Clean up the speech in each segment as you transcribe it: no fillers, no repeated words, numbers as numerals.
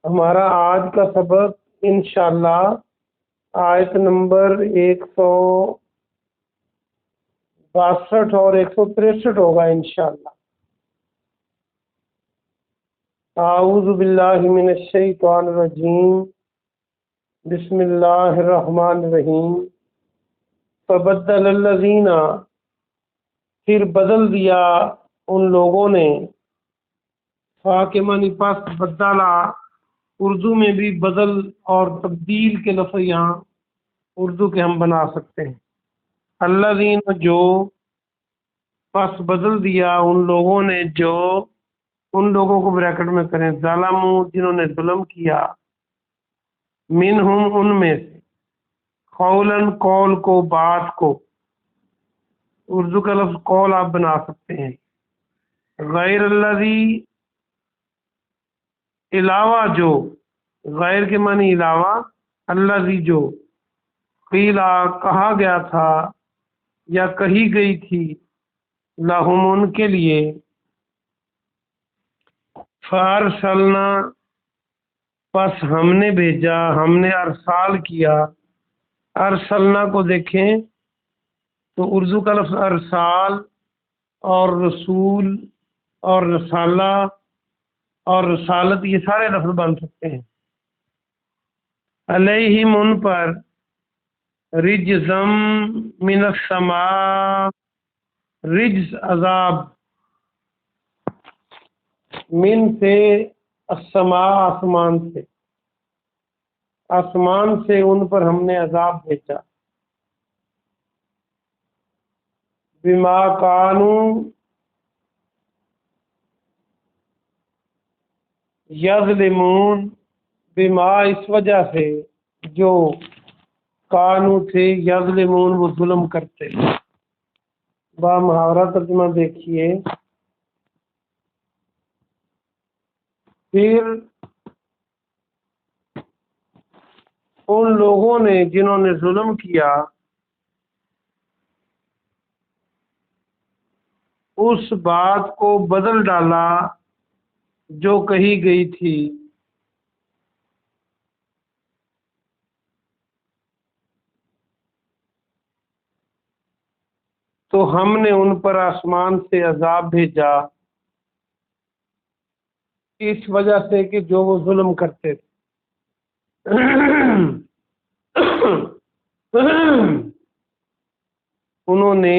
ہمارا آج کا سبق انشاءاللہ آیت نمبر 162 اور 163 ہوگا انشاءاللہ۔ اعوذ باللہ من الشیطان الرجیم، بسم اللہ الرحمن الرحیم۔ فبدل الذین، پھر بدل دیا ان لوگوں نے، کے معنی پس بدلا، اردو میں بھی بدل اور تبدیل کے لفظ یہاں اردو کے ہم بنا سکتے ہیں۔ الذین، جو، پس بدل دیا ان لوگوں نے، جو، ان لوگوں کو بریکٹ میں کریں، ظالموا، جنہوں نے ظلم کیا، منہم، ان میں سے، قولاً، قول کو، بات کو، اردو کا لفظ قول آپ بنا سکتے ہیں، غیر الذی، علاوہ جو، غیر کے معنی علاوہ، الذی جو، قیلا، کہا گیا تھا یا کہی گئی تھی، لہم، ان کے لیے، فارسلنا، پس ہم نے بھیجا، ہم نے ارسال کیا۔ ارسلنا کو دیکھیں تو اردو کا لفظ ارسال اور رسول اور رسالہ اور رسالت یہ سارے لفظ بن سکتے ہیں۔ علیہم، ان پر، رجزم من السماء، رجز، عذاب، من سے، السماء، آسمان سے، آسمان سے ان پر ہم نے عذاب بھیجا، بما کانوا یظلمون، بما، اس وجہ سے، جو، کانو تھے، یظلمون، وہ ظلم کرتے تھے۔ با محاورہ ترجمہ دیکھیے، پھر ان لوگوں نے جنہوں نے ظلم کیا اس بات کو بدل ڈالا جو کہی گئی تھی، تو ہم نے ان پر آسمان سے عذاب بھیجا، اس وجہ سے کہ جو وہ ظلم کرتے تھے۔ انہوں نے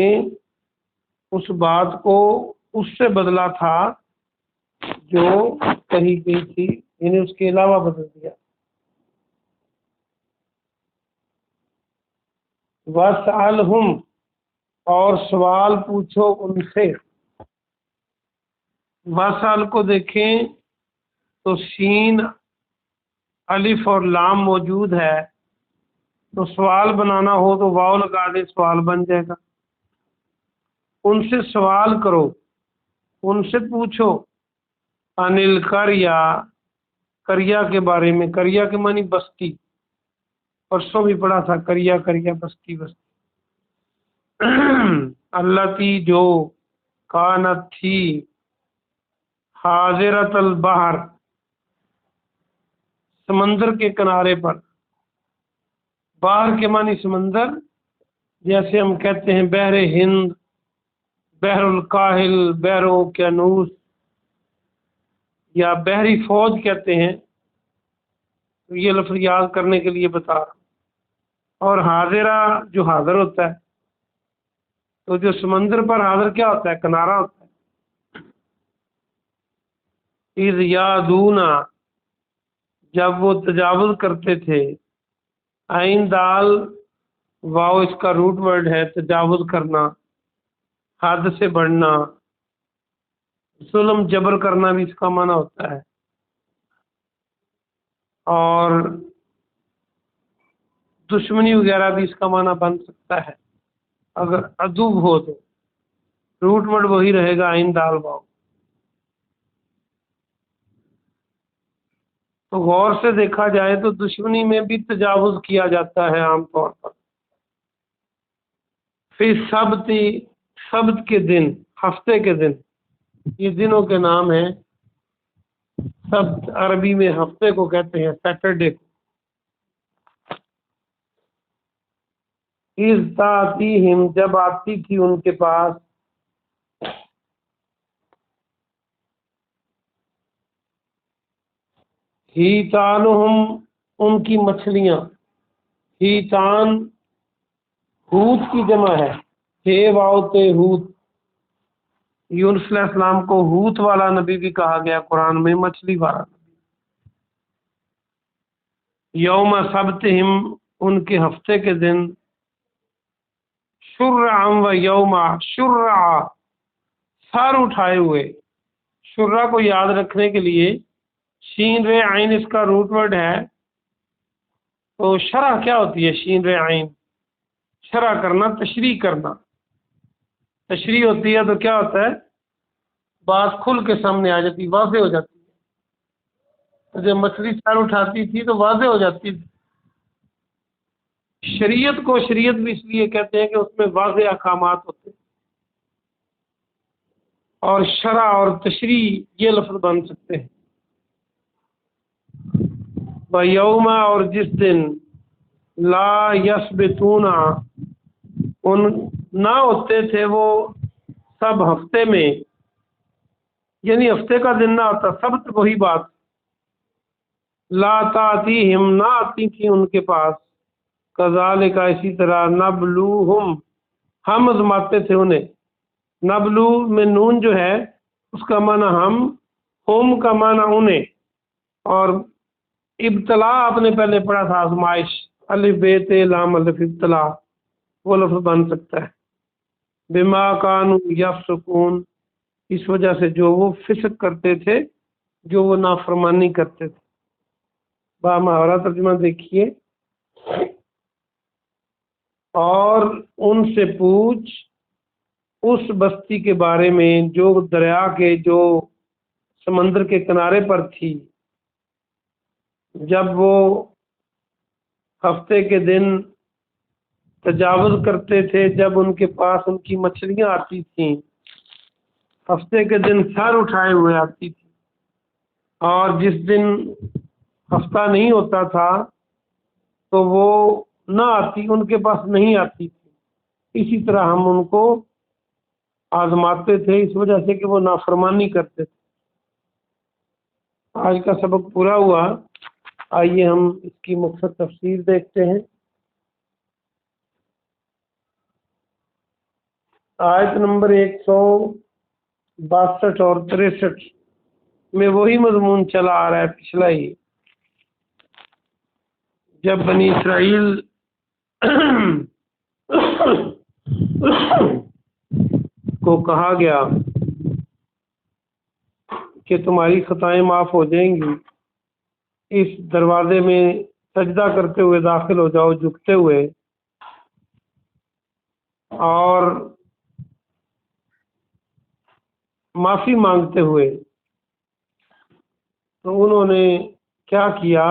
اس بات کو اس سے بدلا تھا جو کہی گئی تھی، یعنی اس کے علاوہ بدل دیا۔ وَاسْأَلْهُمْ، اور سوال پوچھو ان سے۔ واسال کو دیکھیں تو سین، الف اور لام موجود ہے، تو سوال بنانا ہو تو واو لگا دے، سوال بن جائے گا۔ ان سے سوال کرو، ان سے پوچھو، انل قریہ، قریہ کے بارے میں، قریہ کے معنی بستی، پرسوں بھی پڑھا تھا، قریہ قریہ، بستی بستی۔ التی، جو، کانت، تھی، حاضرۃ البحر، سمندر کے کنارے پر، بحر کے معنی سمندر، جیسے ہم کہتے ہیں بحر ہند، بحر الکاہل، بحر اوقیانوس، یا بحری فوج کہتے ہیں، تو یہ لفظ یاد کرنے کے لیے بتا رہا ہوں۔ اور حاضرہ، جو حاضر ہوتا ہے، تو جو سمندر پر حاضر کیا ہوتا ہے؟ کنارہ ہوتا ہے۔ اذ یادون، جب وہ تجاوز کرتے تھے، عین دال واو اس کا روٹ ورڈ ہے، تجاوز کرنا، حد سے بڑھنا، ظلم جبر کرنا بھی اس کا معنی ہوتا ہے، اور دشمنی وغیرہ بھی اس کا معنی بن سکتا ہے اگر عدو ہو تو، روٹ ورڈ وہی رہے گا، عین دال واو۔ تو غور سے دیکھا جائے تو دشمنی میں بھی تجاوز کیا جاتا ہے عام طور پر۔ فی سبت، سبت کے دن، ہفتے کے دن، یہ دنوں کے نام ہیں۔ سبت عربی میں ہفتے کو کہتے ہیں، سیٹرڈے کو۔ اذ تاتیہم، جب آتی تھی ان کے پاس، ہیتانہم، ان کی مچھلیاں، ہیتان ہوت کی جمع ہے، ہے واؤتے ہوت۔ یونس علیہ السلام کو ہوت والا نبی بھی کہا گیا قرآن میں، مچھلی والا۔ یوم سبتہم، ان کے ہفتے کے دن، شرعا و یوما، شرعا سر اٹھائے ہوئے، شرع کو یاد رکھنے کے لیے شین رے عین اس کا روٹ ورڈ ہے، تو شرح کیا ہوتی ہے؟ شین رے عین، شرح کرنا، تشریح کرنا، تشریح ہوتی ہے تو کیا ہوتا ہے؟ بات کھل کے سامنے آ جاتی، واضح ہو جاتی ہے۔ جب مچھلی سر اٹھاتی تھی تو واضح ہو جاتی تھی۔ شریعت کو شریعت بھی اس لیے کہتے ہیں کہ اس میں واضح احکامات ہوتے ہیں، اور شرع اور تشریح یہ لفظ بن سکتے ہیں۔ یوم، اور جس دن، لا یثبتون، ان نہ ہوتے تھے وہ سب ہفتے میں، یعنی ہفتے کا دن نہ ہوتا، سبت وہی بات، لا تاتیہم، نہ آتی تھی ان کے پاس، کذالک، اسی طرح، نبلوہم، ہم آزماتے تھے انہیں۔ نبلو میں نون جو ہے اس کا معنی ہم کا معنی انہیں، اور ابتلا آپ نے پہلے پڑھا تھا، آزمائش، الف بے تے لام الف، ابتلا وہ لفظ بن سکتا ہے۔ بما کانوا یفسقون، اس وجہ سے جو وہ فسق کرتے تھے، جو وہ نافرمانی کرتے تھے۔ با محاورہ ترجمہ دیکھیے، اور ان سے پوچھ اس بستی کے بارے میں جو دریا کے، جو سمندر کے کنارے پر تھی، جب وہ ہفتے کے دن تجاوز کرتے تھے، جب ان کے پاس ان کی مچھلیاں آتی تھیں، ہفتے کے دن سر اٹھائے ہوئے آتی تھی، اور جس دن ہفتہ نہیں ہوتا تھا تو وہ نہ آتی، ان کے پاس نہیں آتی تھی۔ اسی طرح ہم ان کو آزماتے تھے، اس وجہ سے کہ وہ نافرمانی کرتے تھے۔ آج کا سبق پورا ہوا، آئیے ہم اس کی مختصر تفسیر دیکھتے ہیں۔ آیت نمبر 162 اور 63 میں وہی مضمون چلا آ رہا ہے پچھلا ہی، جب بنی اسرائیل کو کہا گیا کہ تمہاری خطائیں معاف ہو جائیں گی، اس دروازے میں سجدہ کرتے ہوئے داخل ہو جاؤ، جھکتے ہوئے، اور معافی مانگتے ہوئے، تو انہوں نے کیا کیا؟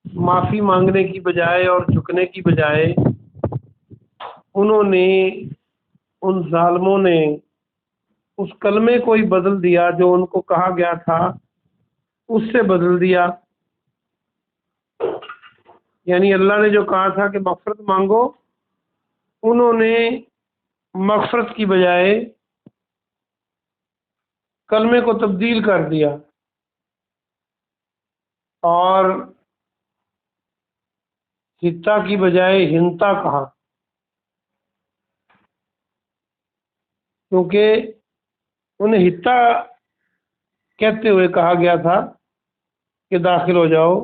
معافی مانگنے کی بجائے اور جھکنے کی بجائے انہوں نے، ان ظالموں نے اس کلمے کو ہی بدل دیا جو ان کو کہا گیا تھا، اس سے بدل دیا۔ یعنی اللہ نے جو کہا تھا کہ مغفرت مانگو، انہوں نے مغفرت کی بجائے کلمے کو تبدیل کر دیا، اور ہتا کی بجائے ہنتا کہا، کیونکہ انہیں ہتا کہتے ہوئے کہا گیا تھا کہ داخل ہو جاؤ۔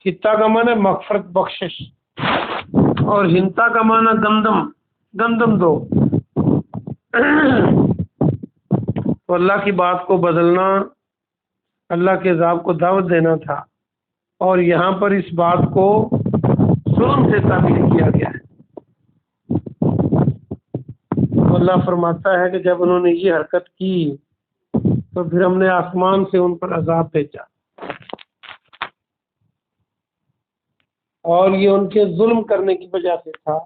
ہتا کا معنی مغفرت، بخشش، اور ہنتا کا معنی گندم دو۔ تو اللہ کی بات کو بدلنا اللہ کے عذاب کو دعوت دینا تھا، اور یہاں پر اس بات کو ظلم سے تعبیر کیا گیا ہے۔ تو اللہ فرماتا ہے کہ جب انہوں نے یہ حرکت کی تو پھر ہم نے آسمان سے ان پر عذاب بھیجا، اور یہ ان کے ظلم کرنے کی وجہ سے تھا،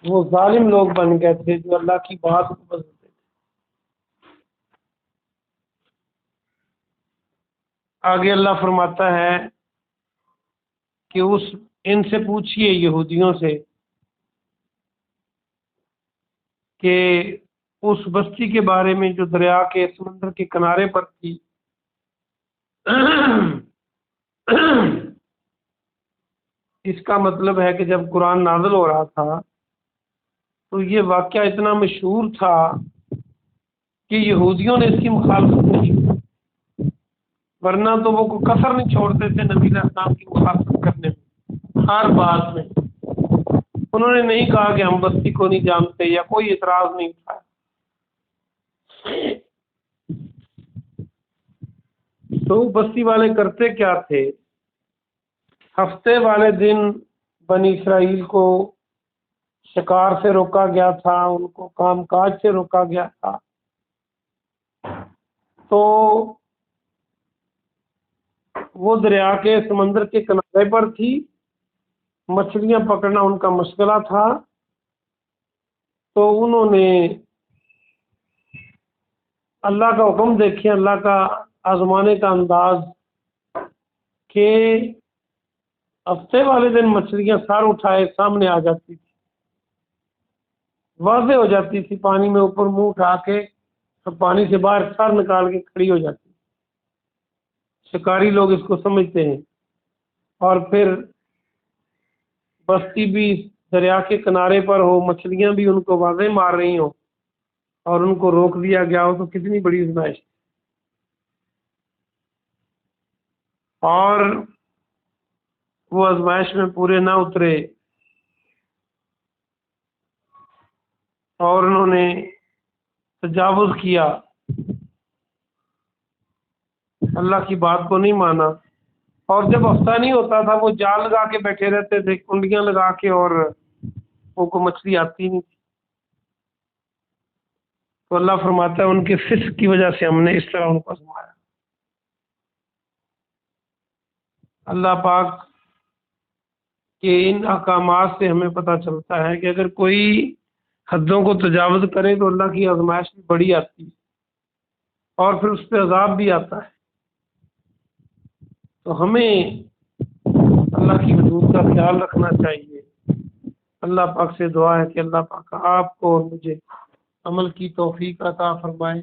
وہ ظالم لوگ بن گئے تھے جو اللہ کی بات کو بدلتے تھے۔ آگے اللہ فرماتا ہے کہ ان سے پوچھئے یہودیوں سے کہ اس بستی کے بارے میں جو دریا کے سمندر کے کنارے پر تھی، اس کا مطلب ہے کہ جب قرآن نازل ہو رہا تھا تو یہ واقعہ اتنا مشہور تھا کہ یہودیوں نے اس کی مخالفت نہیں کی، ورنہ تو وہ کوئی کسر نہیں چھوڑتے تھے نبی علیہ السلام کی مخالفت کرنے میں، ہر بات میں انہوں نے نہیں کہا کہ ہم بستی کو نہیں جانتے یا کوئی اعتراض نہیں تھا۔ تو بستی والے کرتے کیا تھے؟ ہفتے والے دن بنی اسرائیل کو شکار سے روکا گیا تھا، ان کو کام کاج سے روکا گیا تھا، تو وہ دریا کے سمندر کے کنارے پر تھی، مچھلیاں پکڑنا ان کا مشغلہ تھا، تو انہوں نے اللہ کا حکم دیکھے، اللہ کا آزمانے کا انداز کہ ہفتے والے دن مچھلیاں سر اٹھائے سامنے آ جاتی تھی، واضح ہو جاتی تھی، پانی میں اوپر منہ اٹھا کے پانی سے باہر سر نکال کے کھڑی ہو جاتی، شکاری لوگ اس کو سمجھتے ہیں، اور پھر بستی بھی دریا کے کنارے پر ہو، مچھلیاں بھی ان کو واضح مار رہی ہوں اور ان کو روک دیا گیا ہو، تو کتنی بڑی آزمائش۔ اور وہ آزمائش میں پورے نہ اترے اور انہوں نے تجاوز کیا، اللہ کی بات کو نہیں مانا، اور جب ہفتہ نہیں ہوتا تھا وہ جال لگا کے بیٹھے رہتے تھے، کنڈیاں لگا کے، اور وہ کو مچھلی آتی نہیں تھی۔ تو اللہ فرماتا ہے ان کے فسق کی وجہ سے ہم نے اس طرح ان کو آزمایا۔ اللہ پاک کے ان احکامات سے ہمیں پتہ چلتا ہے کہ اگر کوئی حدوں کو تجاوز کرے تو اللہ کی آزمائش بھی بڑی آتی ہے اور پھر اس پہ عذاب بھی آتا ہے۔ تو ہمیں اللہ کی حدود کا خیال رکھنا چاہیے۔ اللہ پاک سے دعا ہے کہ اللہ پاک آپ کو اور مجھے عمل کی توفیق عطا فرمائے۔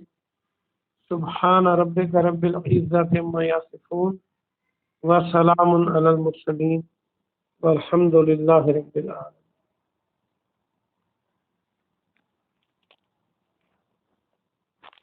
سبحان ربک رب العزۃ عما یصفون وسلام علی المرسلین والحمد للہ رب العالمین۔